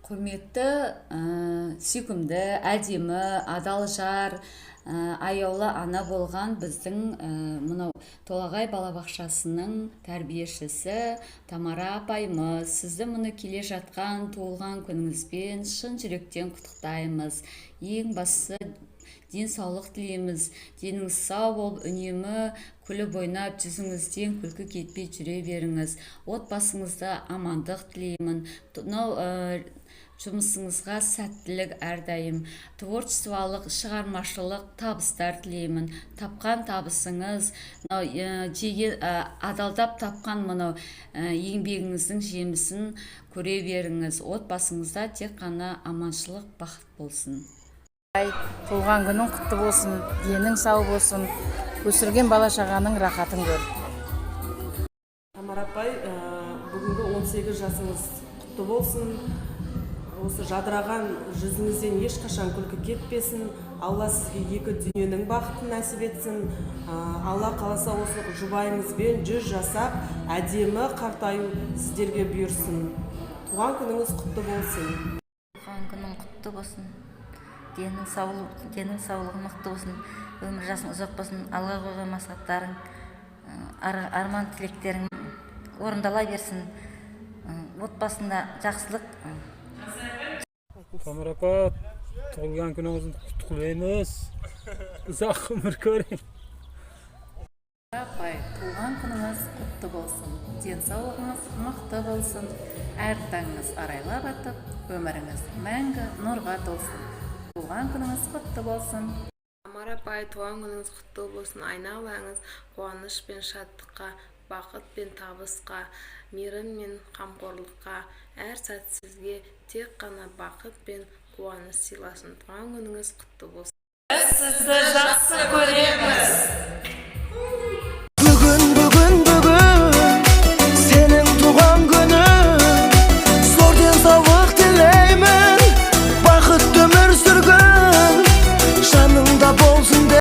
Құрметті, сүйкімді, әдемі, адал жар, аяулы ана болған біздің мынау Толағай балабақшасының тәрбиешісі Тамара апайымыз. Сізді мұны келе жатқан туылған күніңізбен шын жүректен құттықтаймыз. Ең бастысы денсаулық тілейміз. Деніңіз сау болып, үнемі күліп ойнап, жүзіңізден күлкі кетпей жүре беріңіз. Отбасыңызда амандық тілеймін. Жұмысыңызға сәттілік әрдайым, творчестволық, шығармашылық табыстар тілеймін. Тапқан табысыңыз, адалдап тапқан мынау еңбегіңіздің жемісін көре беріңіз. Отбасыңызда тек қана аманшылық, бақыт болсын. Туған күнің құтты болсын, денің сау болсын, өсірген бала шағаның рахатын көр. Тамара апай, бүгінгі 18 жасыңыз құтты болсын. Осы жадыраған жүзіңізден ешқашан күлкі кетпесін. Алла сізге екі дүниенің бақытын нәсіп етсін. Алла қаласа осы жұбайыңызбен 100 жасап, әдемі қартаю сіздерге бұйырсын. Туған күніңіз құтты болсын. Туған күнің құтты болсын. Денің саулығы мықты болсын. Өмір жасың ұзақ болсын. Алға қойған мақсаттарың, арман тілектерің орындала берсін. Отбасында жақсылық. Тамара апа, туылған күніңізді құттықтаймыз. Ұзақ өмір көрейін. Апай, туған күніңіз құтты болсын. Денсаулығыңыз мықты болсын. Әр таңыңыз арайлап атып, өміріңіз мәңгі нұрға толсын. Туған күніңіз құтты болсын. Тамара апай, туған күніңіз құтты болсын. Айналаңыз қуаныш пен шаттыққа, бақыт пен табысқа, мейірім мен қамқорлыққа, әр сәт сізге тек қана бақыт пен қуаныш сыйласын. Туған күніңіз құтты болсын. Сізді жақсы